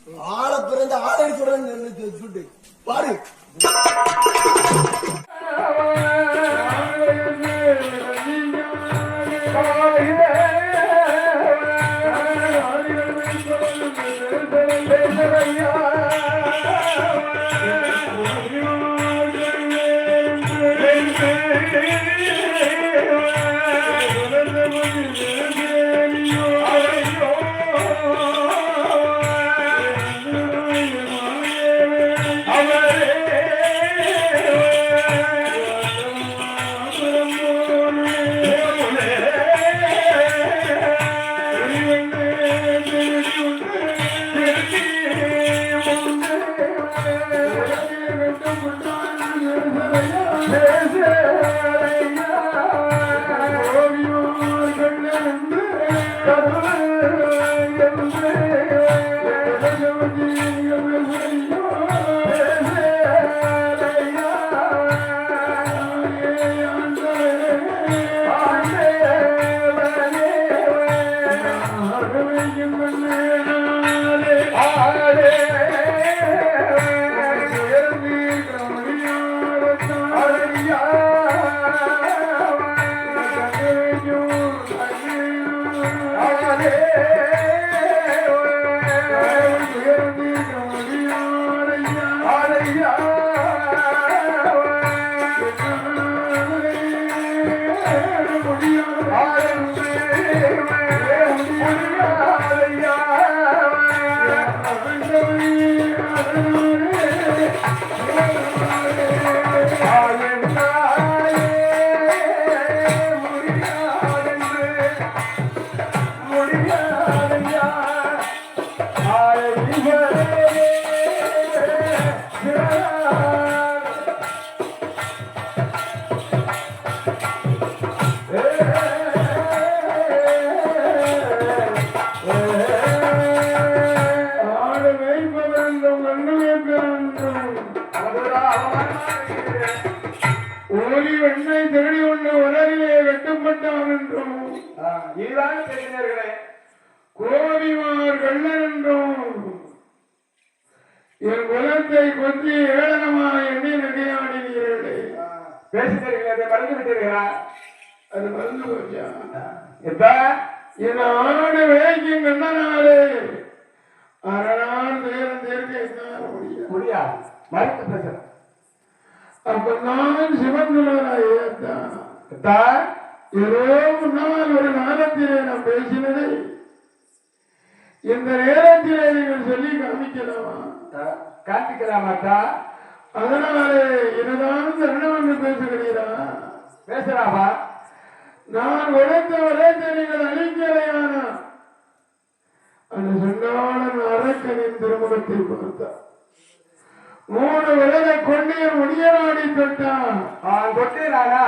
ஆள பிறந்த ஆளை சொல்றேன் பாரு. என் குலத்தை கொஞ்சி ஏளனமாக எண்ணி நகையாடினீர்களே பேசுகிறீர்கள், மறந்து விட்டீர்களா? அது மறந்து போச்சா? என் ஆடு வேய்க்கும் கண்ணனாலே அரணால் துயரம் தீர்க்க முடியாது. மறுத்து பேச அப்ப நான் சிவன் சொல்லுகிறான். ஏதோ முன்னால் ஒரு காலத்திலே நான் பேசினதை இந்த நேரத்திலே நீங்கள் சொல்லி காமிக்கலாமா? காண்பிக்கலாமாட்டா? அதனாலே இதுதான் தருணம் என்று பேசுகிறீரா? பேசலாமா? நான் உழைத்த நீங்கள் அழிக்கலையானா அந்த சொன்னாளன் அரக்கனின் திருமுகத்தை பார்த்தான். 3 விலகை கொண்டு முடிய நாடி தொட்டான். தொட்டேனானா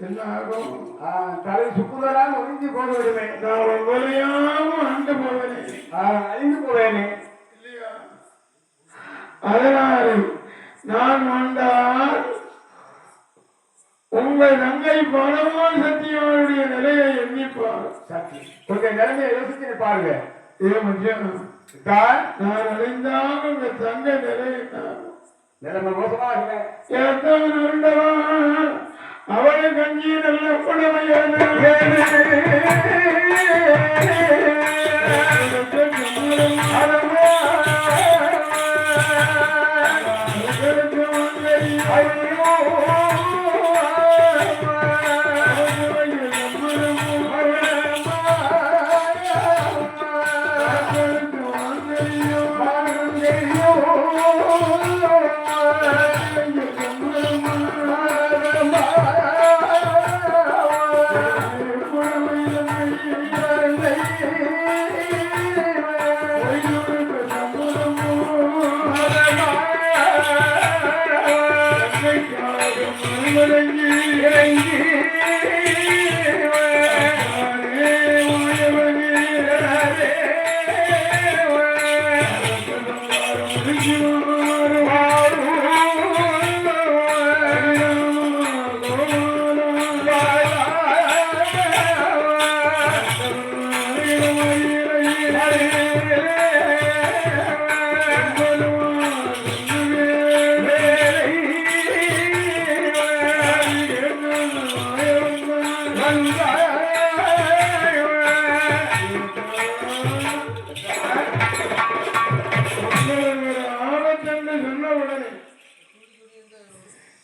என்ன ஆகும்? தலை சுக்குதலால் ஒழிஞ்சு போடுவிடுமே. நான் உங்களையாம அண்டு போவேனே, அழிந்து போவேனே இல்லையா? அதனால் நான் வந்தால் உங்கள் தங்கை பணவான் சத்தியவனுடைய நிலையை எண்ணிப்பார். கொஞ்சம் நிலைமையை யோசிச்சு பாருங்க. நான் அழிந்தாக உங்க தங்க நிலை நிலைமை மோசமாக அவளை கஞ்சி நல்ல புடவையான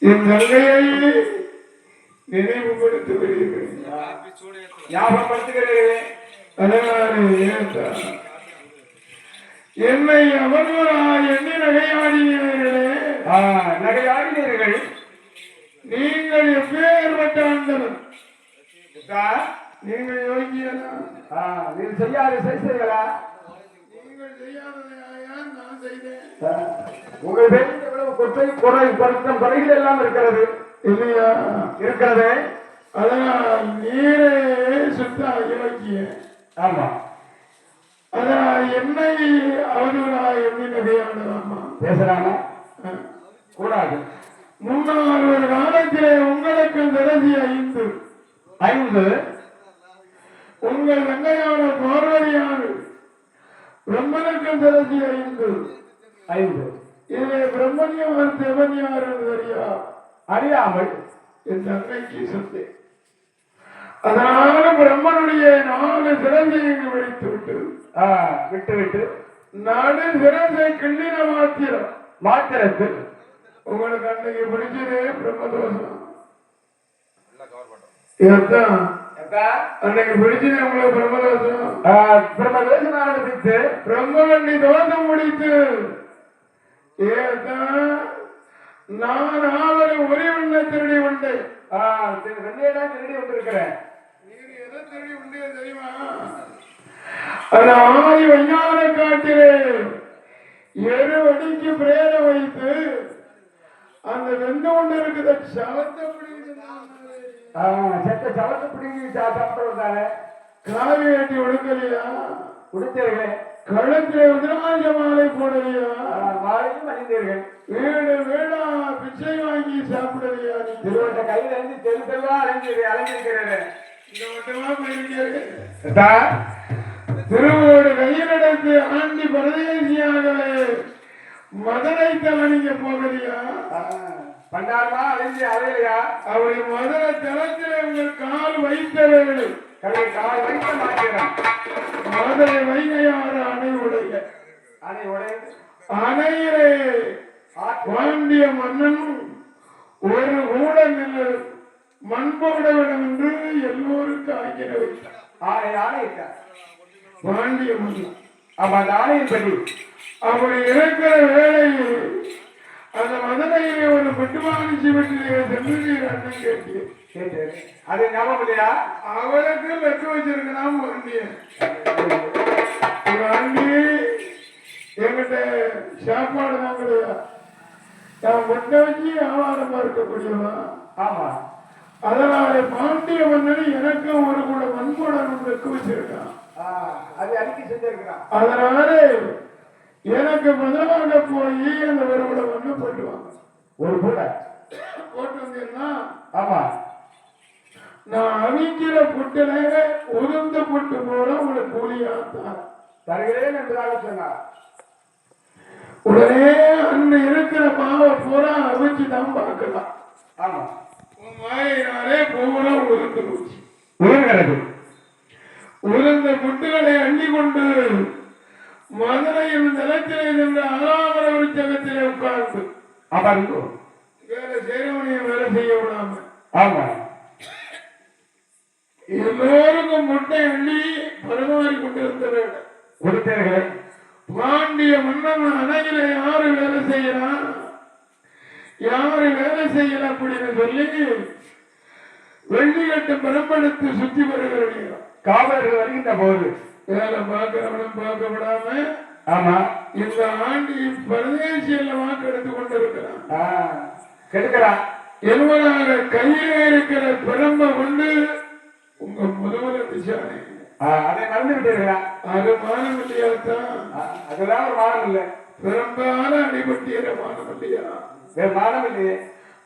என் தங்கையை நினைவுபடுத்த விடுகிறேன், ஞாபகப்படுத்துகிறேன். அதனாலே என்னை அவர்களால் எண்ணி நகையாடினீர்களே, நகையாடினீர்கள். நீங்கள் எப்பேற்பட்ட ஆண்டவர், நீங்கள் யோகியனா, நீங்கள் செய்யாத செய்களா? நீங்கள் செய்யாததை நான் செய்தேன். உங்கள் பேரில் எவ்வளவு கொற்றை குறை பொருத்தம் குறைகள் எல்லாம் இருக்கிறது இல்லையா? இருக்கிறது. அதனால் நீரே சுத்த யோகிய. ஆமா, அதனால் என்னை அவர்களால் எண்ணி நகையாடலாமா? பேசலாமா? கூடாது. முன்னால் ஒரு காலத்திலே உங்களுக்கு திரசி 5 உங்கள் தங்கையான பார்வதியார் பிரம்மனுக்கு திரசி 5 இதிலே பிரம்மனியார் தேவனியார் தெரியா? அறியாமல் என் தங்கைக்கு சொத்து. அதனால பிரம்மனுடைய 4 சிரசையை வெடித்து விட்டு நடு சிரசை கிள்ளின மாத்திரத்தில் உங்களுக்கு அன்னைக்கு பிடிச்சது பிரம்மதோஷம். இதுதான் அன்னைக்கு பிடிச்சது உங்களுக்கு பிரம்மதோஷம். பிரம்மதோஷனான பிடித்து பிரம்மகண்டி தோஷம் முடித்து நான் ஆவரை ஒரே உள்ள திருடி உண்டு. வெள்ளையெல்லாம் திருடி வந்திருக்கிறேன். நீர் எதை திருடி உண்டு தெரியுமா? அது ஆதி வைஞான காட்டிலே எருவடிக்கு பிரேரம் வைத்து அந்த வெந்து கொண்டு இருக்கிற சவத்தை சவத்தை பிடிங்கி சாப்பிடுவதால காவி வேட்டி உடுக்கலையா? உடுத்தீர்களே. கழுத்திலே உதிராஜ மாலை போடலையா? மாலையும் அணிந்தீர்கள். வீடு வீடா பிச்சை வாங்கி சாப்பிடலையா? நீ திருவட்ட கையில இருந்து தெருத்தெல்லாம் அலைஞ்சிருக்கிறேன். இந்த வட்டமா போயிருக்கீர்கள். திருவோடு கையில் எடுத்து ஆண்டி பரதேசியாகவே மதுரை தலைங்க போகலையா? பண்டாரமா அழிஞ்சு அலையிலையா? அவருடைய மதுரை தளத்திலே உங்கள் கால் வைத்த வேலை கால் வைத்த மாட்டேன். மதுரை வைகையாறு அணையிலே பாண்டிய மன்னன் ஒரு கூட மண்போட வேண்டும் என்று எல்லோருக்கும் ஆக்கிர வைத்தார். பாண்டிய மன்னன் அந்த ஆணையின்படி அப்படி இருக்கிற வேளையில் அந்த மதுரையிலே ஒரு பெட்டுமானிச்சி வீட்டிலே சென்று அண்ணன் கேட்டு அது ஞாபகம் இல்லையா? அவளுக்கு வெட்டு வச்சிருக்கலாம் ஆண்டி எங்கிட்ட சாப்பாடு தான் கிடையாது. நான் முட்டை வச்சு வியாபாரமா இருக்கக்கூடியவா. ஆமா, அதனால பாண்டிய மன்னன் எனக்கு ஒரு கூட மண்கூடம் வெட்டு வச்சிருக்கான். அது அடிக்கி செஞ்சிருக்கிறான். அதனால எனக்கு பதிலாக போய் அந்த ஒரு கூட மண்ணு போட்டுவாங்க. ஒரு கூட போட்டு வந்தீங்கன்னா ஆமா நான் அவிக்கிற புட்டுல உளுந்த புட்டு போல உங்களுக்கு கூலியா தருகிறேன் என்றாக சொன்னார். உடனே அண்ணு இருக்கிற மாவை பூரா அவிச்சு தான் பார்க்கலாம். ஆமா, மாயினாலே பூரா உளுந்து போச்சு. உருகிறது. உளுந்த புட்டுகளை அள்ளி கொண்டு மதுரையில் நிலத்திலே நின்று அலாமர உற்சகத்திலே உட்கார்ந்து அமர்ந்து வேலை செய்யறவனையும் வேலை செய்ய விடாம ஆமா எல்லோருக்கும் முட்டை அள்ளி பரிமாறி கொண்டிருந்தவர்கள் கொடுத்தீர்களே. பாண்டிய மன்னன் அணையில யாரு வேலை செய்யறான் யாரு வேலை செய்யல அப்படின்னு சொல்லி வெள்ளி கட்டு பரம்பெடுத்து சுத்தி வருகிற காவலர்கள் வருகின்ற போது வேலை பார்க்கிறவனும் பார்க்க விடாம ஆமா இந்த ஆண்டி பரதேசியில வாக்கு எடுத்து கொண்டிருக்கிறான் கெடுக்கிறான். எல்வராக கையிலே இருக்கிற பிரம்ப கொண்டு உங்க முதல்ல திசானே அதை மறந்து விட்டீர்களா? அது மானம் இல்லையாத்தான். அதுதான் ஒரு மானம் இல்லை. பெரும்பால அடிபட்டியற மானம் இல்லையா? வேறு மானம் இல்லையே.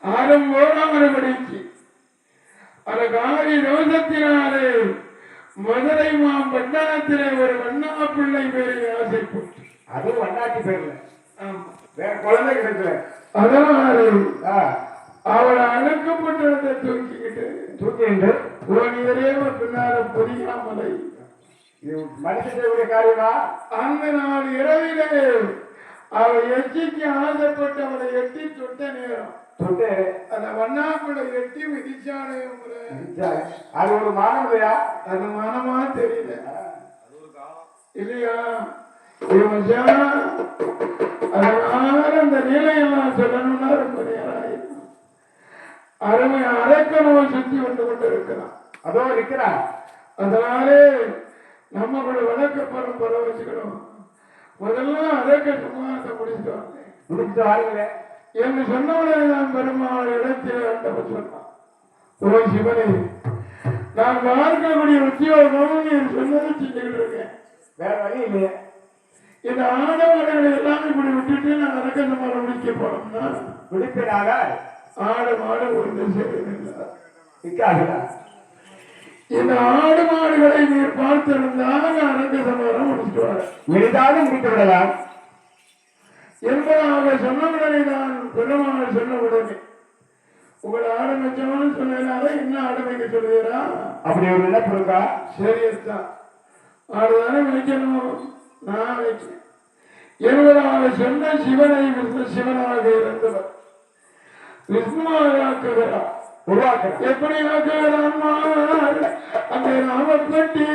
ஆரம் ஓராமரபடிக்கு அந்த காரி ரோசத்தினாலே மதுரை பட்டணத்திலே ஒரு வண்ணா பிள்ளை பேரை ஆசைப்பட்டு அதுவும் வண்ணாட்டி பேர்ல வேற குழந்தை கிடைக்கல. அதனாலே அவளை அழுக்கப்பட்டதை தூக்கிக்கிட்டு பின்னால புரியாமலை மனுஷனுடைய காரியமா அந்த நாள் இரவிலே அவள் எச்சிக்கு ஆசைப்பட்டு அவளை எட்டி தொட்ட நேரம் தொட்டு அந்த வண்ணாக்குள்ள எட்டி மிதிச்சானே உங்களை அது ஒரு மானம் இல்லையா? அது மனமா தெரியல இல்லையா? அதனால அந்த நிலையெல்லாம் சொல்லணும்னா ரொம்ப நேரம் ஆயிடும். அருமை அரக்கணும் சுத்தி வந்து கொண்டு இருக்கிறான். அதோ இருக்கிறான். அதனாலே நம்ம கூட வழக்கப்படும் பல வச்சுக்கணும். முதல்ல அரக்க சுமாரத்தை முடிச்சுட்டு வாருங்களே என்று சொன்னவனே நான் பெருமாள் இடத்தில் ஆண்டவர் சொன்னான். ஓ சிவனே, நான் பார்க்கக்கூடிய உத்தியோகம் நீ சொன்னதை செஞ்சுக்கிட்டு இருக்கேன். வேற வழி இல்லையே. இந்த ஆடவாடுகளை எல்லாம் இப்படி விட்டுட்டு நான் அரக்க சுமாரம் முடிக்க போனோம்னா விடுப்பினாக ஆடு மாடு ஒரு திசையில்லை. இந்த ஆடு மாடுகளை நீர் பார்த்திருந்தால் அரக்க சமாரம் முடிச்சுவார். எளிதாக முடித்து விடலாம் என்பதாக சொன்னவுடனே நான் பெருமாள் சொன்னவுடனே உங்களை ஆரம்பிச்சோம்னு சொன்னதுனால என்ன ஆரம்பிக்க சொல்லுகிறா? அப்படி ஒரு நினைப்பு இருக்கா? சரியத்தான், ஆடுதானே வைக்கணும், நான் வைக்கிறேன் என்பதாக சொன்ன சிவனை விஷ்ணு சிவனாக இருந்தவர் விஷ்ணுவாக ஆக்குகிறார், உருவாக்க எப்படி ஆக்குகிறான்? அந்த ராமப்பட்டி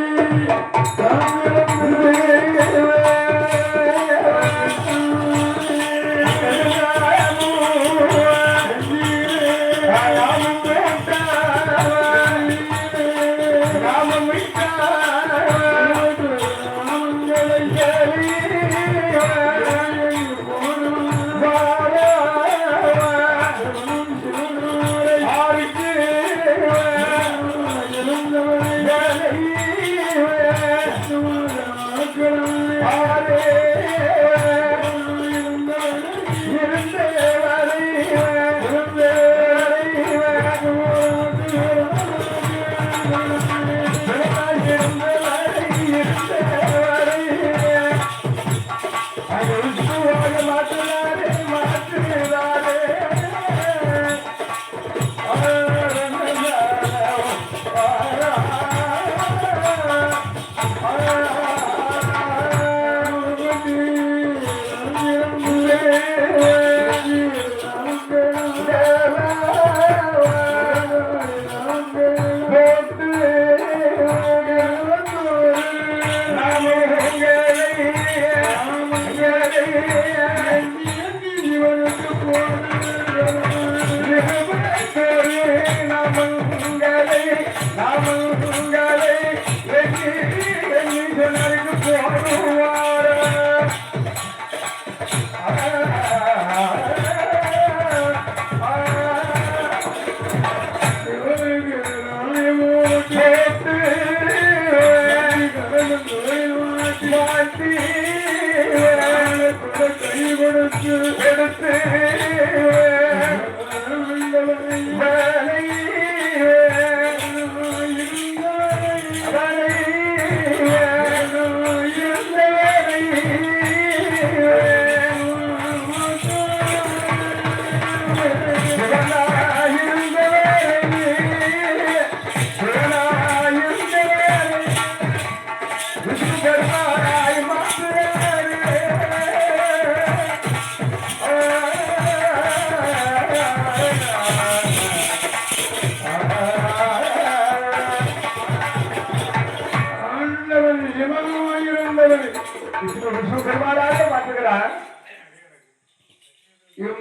பெருமாளாக மாற்றுகிறார்.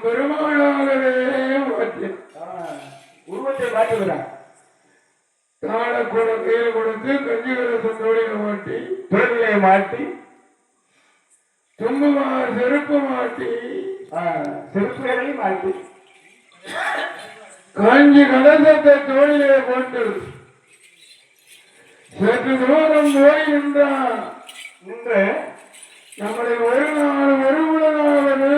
பெருமாளாகவே உருவத்தை மாற்றுகிறார். தாழ கூட கையில் கொடுத்து கஞ்சிகளை தொழிலை மாட்டி தொழிலை மாட்டி தும்புமார் செருப்பு மாட்டி செருப்புகளை மாட்டி காஞ்சி கலசத்தை தோழிலே போட்டு சற்று தூரம் போய் நின்றான். நின்று நம்மளை ஒரு நாள் ஒரு உலகாவது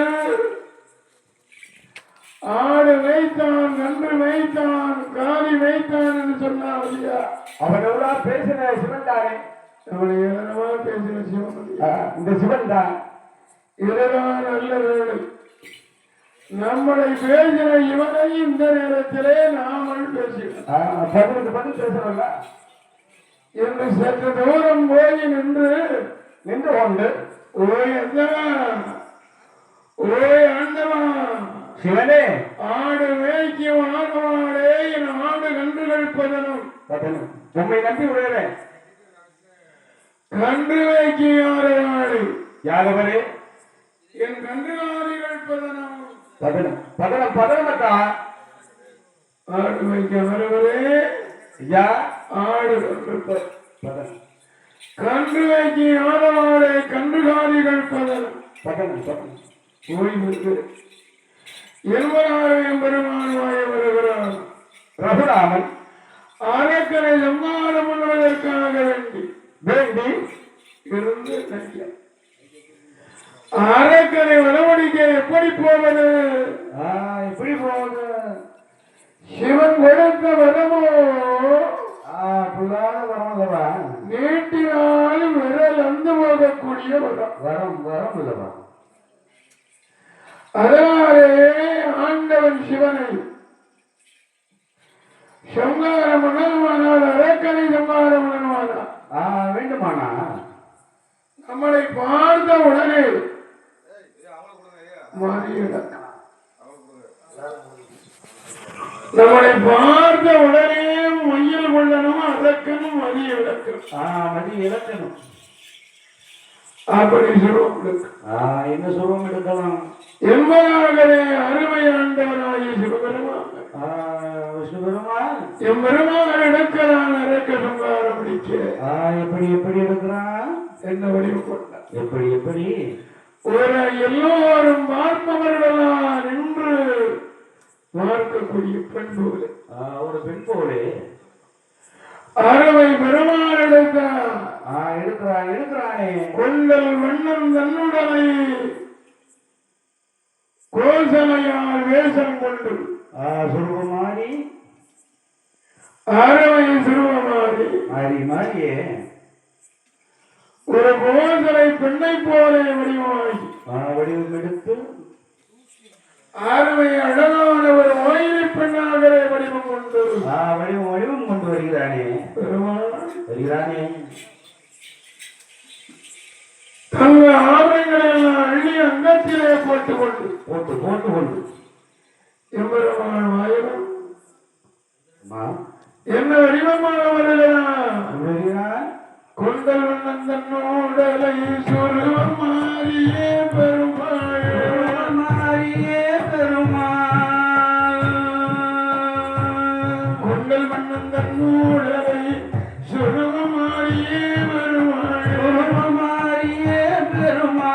ஆடு வைத்தான், நன்று வைத்தான், காலி வைத்தான் என்று சொன்னான் இல்லையா? அவன் எவ்வளோ பேசின சிவன் தானே, அவனை ஏளனமா பேசின சிவன். இந்த சிவன் தான் இதுதான் நல்ல வேலை. நம்மளை பேசின இவனை இந்த நேரத்திலே நாமல் பேசினோம். பதில் பேசணும்ல என்று சற்று தூரம் போய் நின்று கொண்டு ஓய் அந்தவா, ஓய் ஆண்டவா, சிவனே ஆடு மேய்க்கும் ஆகவாடே என் ஆடு கன்றுகள் பதனம் உண்மை நம்பி விடுகிறேன். கன்று மேய்க்கும் ஆகவாடு யாகவரே என் கன்றுகாரிகள் பதனம் பதனம் பதனம் பதனமத்தா ஆடு மேய்க்க வருவரே ஐயா ஆடு கன்று பதனம் கன்று மேய்க்கும் ஆகவாடே கன்றுகாரிகள் பதனம் பதனம் பதனம் ஓய்வு எல்வராரையும் பெருமானுமாய வருகிறார். ரகுராமன் அரக்கரை சம்மாரம் பண்ணுவதற்காக வேண்டி இருந்து அரக்கரை வளவடிக்க எப்படி போவது? எப்படி போவது? சிவன் கொடுத்த வரமோ புல்லாத வரமல்லவா? நீட்டினால் விரல் அந்து போகக்கூடிய வரம். வரம் இல்லவா? அதனாலே ஆண்டவன் சிவனை சம்ஹாரம் பண்ணணுமானால் அரக்கனை சம்ஹாரம் பண்ணணுமானால் வேண்டுமானா நம்மளை பார்த்த உடனே நம்மளை பார்த்த உடனே மையல் கொள்ளணும் அரக்கனும் மதிய இழக்கணும். அப்படி சுருவம் என்ன சுருவம் எடுக்கலாம் என்பதாகவே அருமையாண்டவராகிய சிவபெருமான் எம்பெருமான் எடுக்கிறான் அரக்க சம்ஹாரம் பிடிக்க. எப்படி எடுக்கிறான்? என்ன வடிவு கொண்டான்? எப்படி ஒரு எல்லோரும் பார்ப்பவர்களால் நின்று பார்க்கக்கூடிய பெண் போல ஒரு பெண் போலே அறுவை பெருமாள் எடுக்கிறானே கொண்டல் வண்ணம் தன்னுடனை கோசலையால் வேஷம் கொண்டு சுருவமாறி அறுவை சுருவமாறி மாறியே ஒரு கோசலை பெண்ணை போல வடிவமாகி வடிவம் எடுத்து அறுவை அழகான ஒரு ஓய்வு பெண்ணாக வடிவம் கொண்டு வடிவம் கொண்டு வருகிறானே தங்கள் ஆபரணங்களை எல்லாம் அள்ளி அங்கத்திலே போட்டுக்கொண்டு எம்பெருமான் வாயிலும் என்ன வடிவமாக வருகிறான்? கொண்டல் வண்ணன் தன்னோடலை சொருவம் மாறியே பெருமாள் கொண்டல் வண்ணன் தன்னோடலை சொருவம் மாறியே பெருமா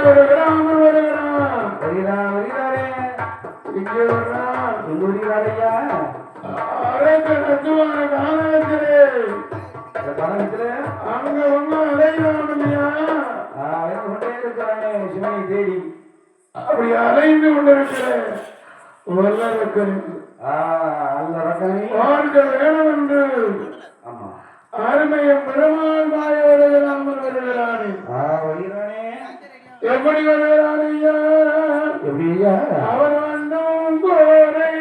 வருகிறாமல் வருகிறான். வருகிறாரே. இங்கே வர்றான். எங்க வருகிறாரையா? அரங்க நத்துவான காலத்திலே இந்த காலத்துல அங்க ஒன்னும் அலையலாம் இல்லையா? அலைந்து கொண்டே இருக்கிறானே சிவனை தேடி. அப்படி அலைந்து கொண்டிருக்கிற வல்லரக்கன் அந்த ரக்கனை பார்க்க வேணும் என்று ஆமா அருமையும் பெருமாள் மாய வருகிறாமல் வருகிறானே. வருகிறானே. எப்படி வருகிறான் ஐயா? எப்படி ஐயா? அவர் வந்தோம் போரே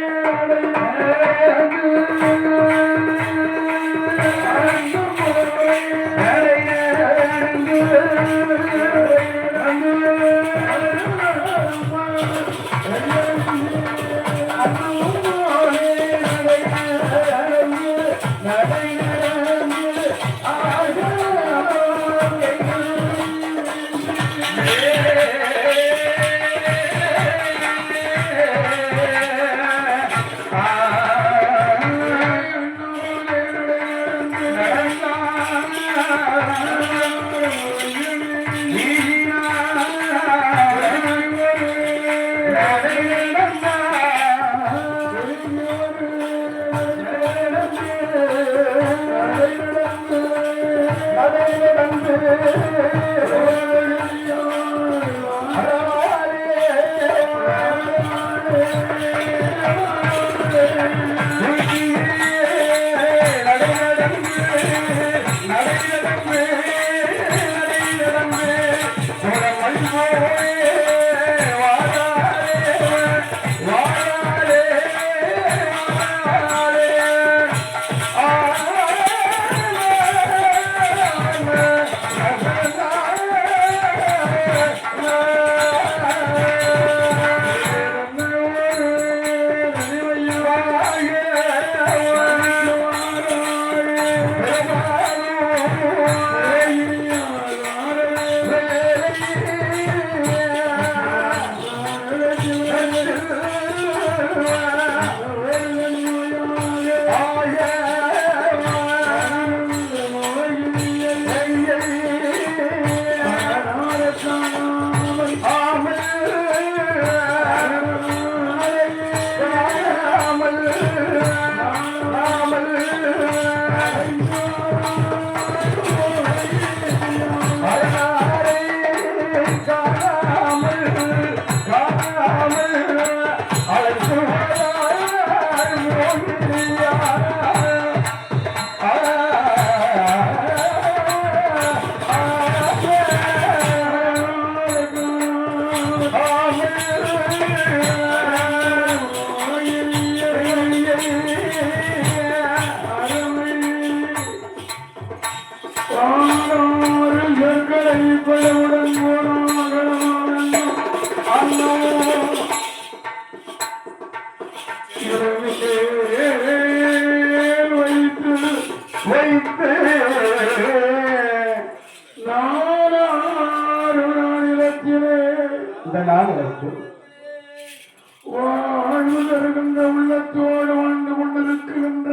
வாழ்வு தருகின்ற உள்ளத்தோடு வாழ்ந்து கொண்டிருக்கின்ற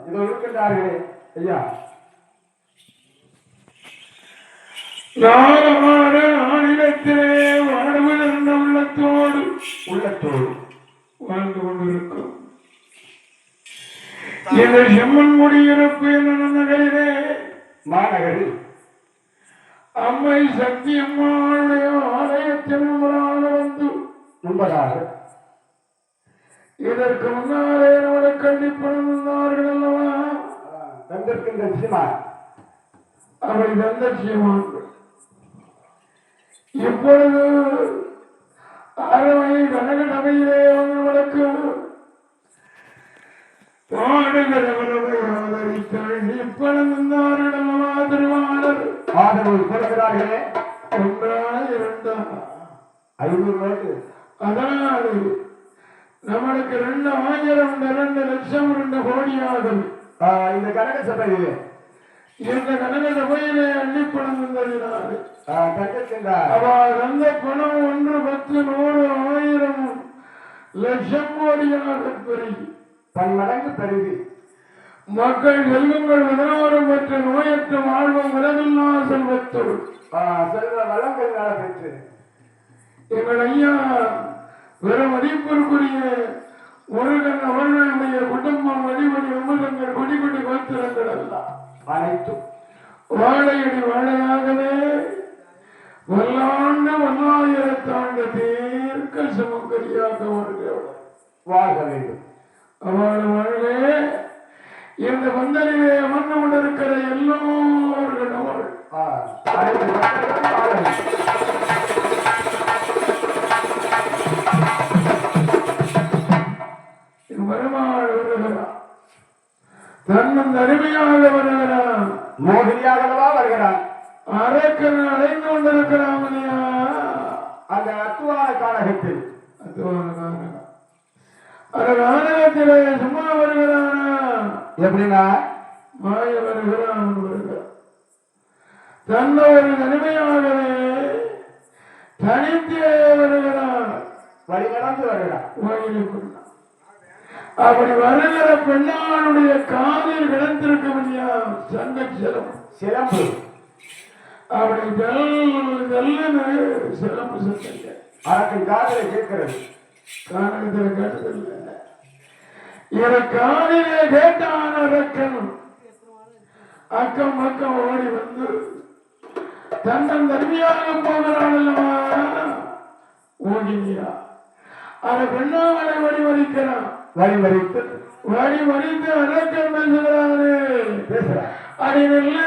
இதோ இருக்கின்றார்களே ஐயா. நாளமான ஆணிடத்திலே வாழ்வு தருகின்ற உள்ளத்தோடு வாழ்ந்து கொண்டிருக்கும் இந்த செம்மன் குடியிருப்பு என்ற நகரிலே மாநகரில் அம்மை சக்தி அம்மாவுடைய ஆலயத்தில் நம்மளாக வந்து நம்பராக இதற்கு முன்னாலே நம்மளை கண்டிப்பணம் இருந்தார்கள் அல்லவா? தந்திருக்கின்ற சீமான் அவை தந்த சீமான் இப்பொழுது அறவை கனக சபையிலே உங்களுக்கு பாடுகிறவர்களை ஆதரித்தாள். இப்பொழுது இருந்தார்கள் அல்லவா திருவாளர் ஆதரவு கொடுக்கிறார்களே. 1 2 500 நோட்டு. அதனால் நம்மளுக்கு 2000 2 லட்சம் 2 கோடியாகும். இந்த கனக சபையிலே இந்த கனக சபையிலே அள்ளிப்பணம் வந்ததினால் தந்திருக்கின்றார். அவள் அந்த பணம் 1 10 100 1000 லட்சம் கோடியாக பெருகி பன்மடங்கு பெருகி மக்கள் செல்வங்கள் 16 பெற்ற நோயற்ற வாழ்வும் விலகில்லா செல்வத்தோடு செல்வ வளங்கள் நல பெற்று எங்கள் ஐயா வெறும் மதிப்பிற்குரிய முருகன் அவர்களுடைய குடும்பம் வழிவழி விமதங்கள் கொடி கொடி கோத்திரங்கள் அல்ல அனைத்தும் வாழையடி வாழையாகவே வல்லாண்டு வல்லாயிரத்தாண்டு தீர்க்க சுமங்கரியாக வாழ்க வேண்டும். அவள் வாழ்வே இந்த பந்தலிலே அமர்ந்து கொண்டிருக்கிற எல்லோர்களும் பெருமாள் வருகிறான், தன்னன் அருமையாக வருகிறான், மோகினியாகவா வருகிறான். அரக்கன் அடைந்து கொண்டிருக்கிறான். அந்த அத்துவான காலகத்தில் காலகத்திலே சும்மா வருகிறானா? எப்படின்னா மாய வருகிறான். தன்னொரு தனிமையாகவே தனித்தே வருகிறான், வழி நடந்து வருகிறான். அப்படி வருகிற பெண்ணாளுடைய காலில் கிடந்திருக்கும் சங்க சிலம்பு அப்படி ஜல்லுன்னு சிலம்பு சத்தங்க அரக்கன் காதலை கேட்கிறது. காரணத்தில் கேட்டதில்லை. இதை காலிலே கேட்டான அரக்கன் அக்கம் பக்கம் ஓடி வந்து தன்னன் தனிமையாக போகிறான் அல்லவா ஓடினியா அதை பெண்ணாமலை வழிமறிக்கிறான். வழிமறித்து அரக்கன் பேசுகிறானே அடி நல்ல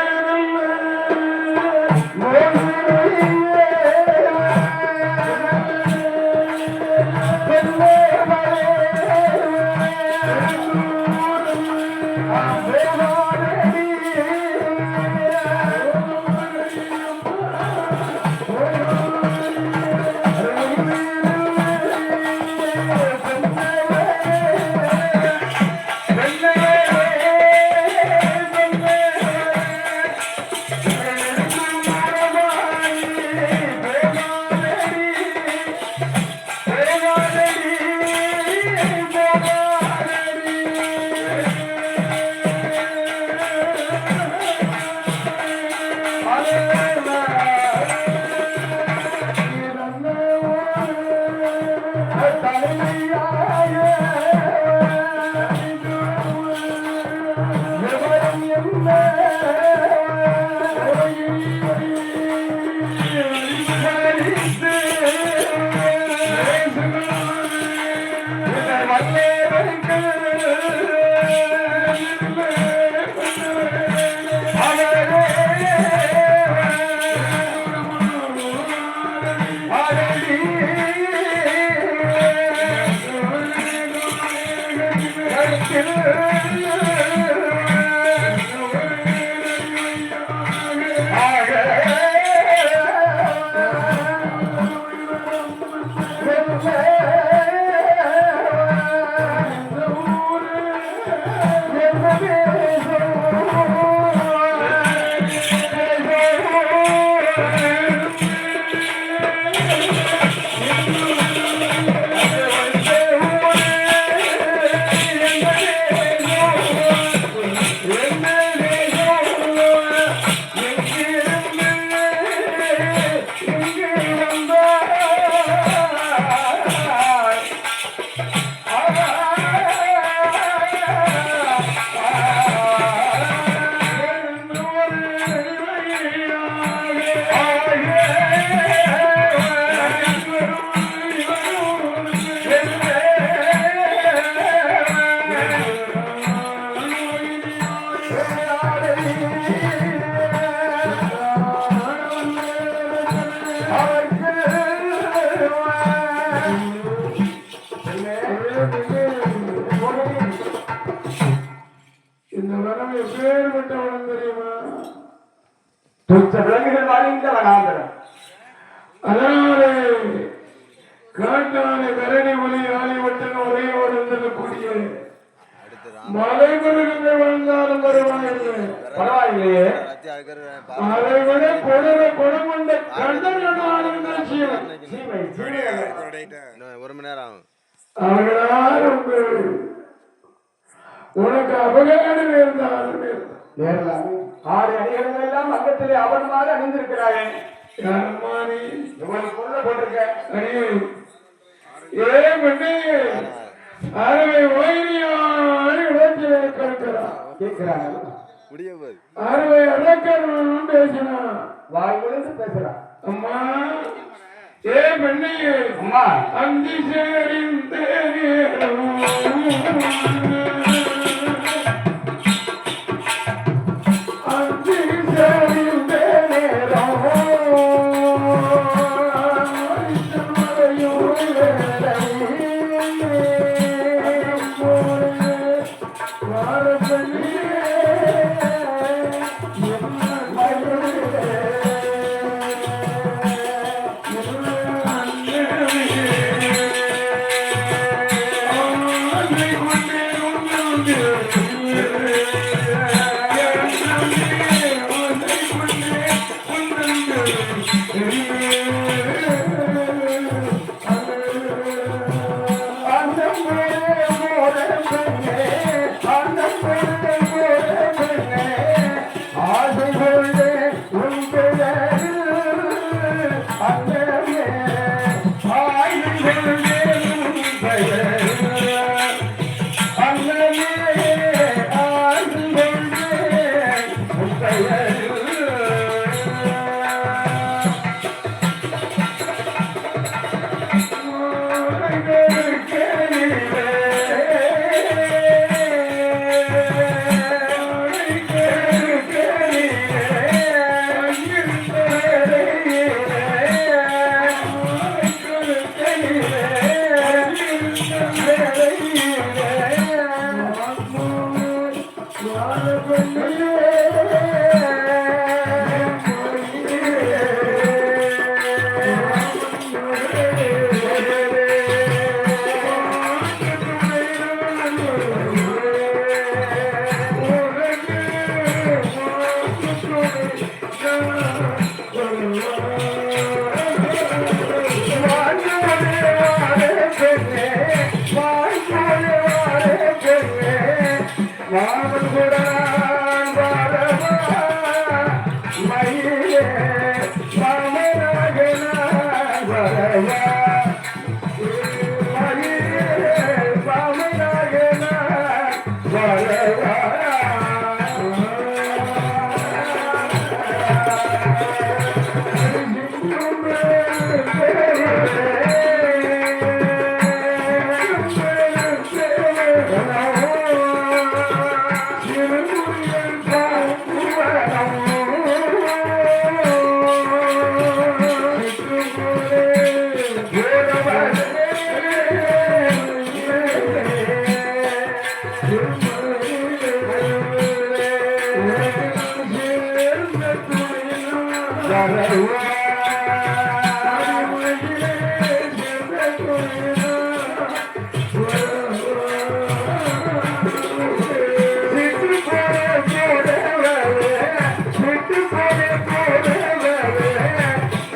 விலங்குகள் வாழ்ந்த வனாந்தரம். அதனாலே காட்டான கரணி ஒலி ஆலிவட்டன் உரையோடு இருந்திருக்கக்கூடிய மலைமுருகங்கள் வாழ்ந்தாலும் பரவாயில்லையே. அதை விட குணமண்ட கண்டனாலும் ஒரு மணி நேரம் ஆகும். அவர்களால் உனக்கு அபகாரம் இருந்தாலும் ஆறு அணிகள் எல்லாம் அங்கத்திலே அவனமாக அணிந்திருக்கிறாயே. யாரம்மா நீ? இவ்வளவு பொருளை போட்டிருக்க. அடியே, ஏ பெண்ணே, அறுவை ஓய்வியான் இடத்திலே கற்கிறான். கேட்கிறாங்க. முடிய போகுது. அறுவை அடக்கணும் பேசினான். வாய் விழுந்து பேசுறான். அம்மா, ஏ பெண்ணே, அம்மா அந்தி சேரிந்த நேரம் அந்தி சேரிந்த நேரம்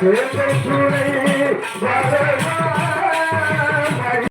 Hey,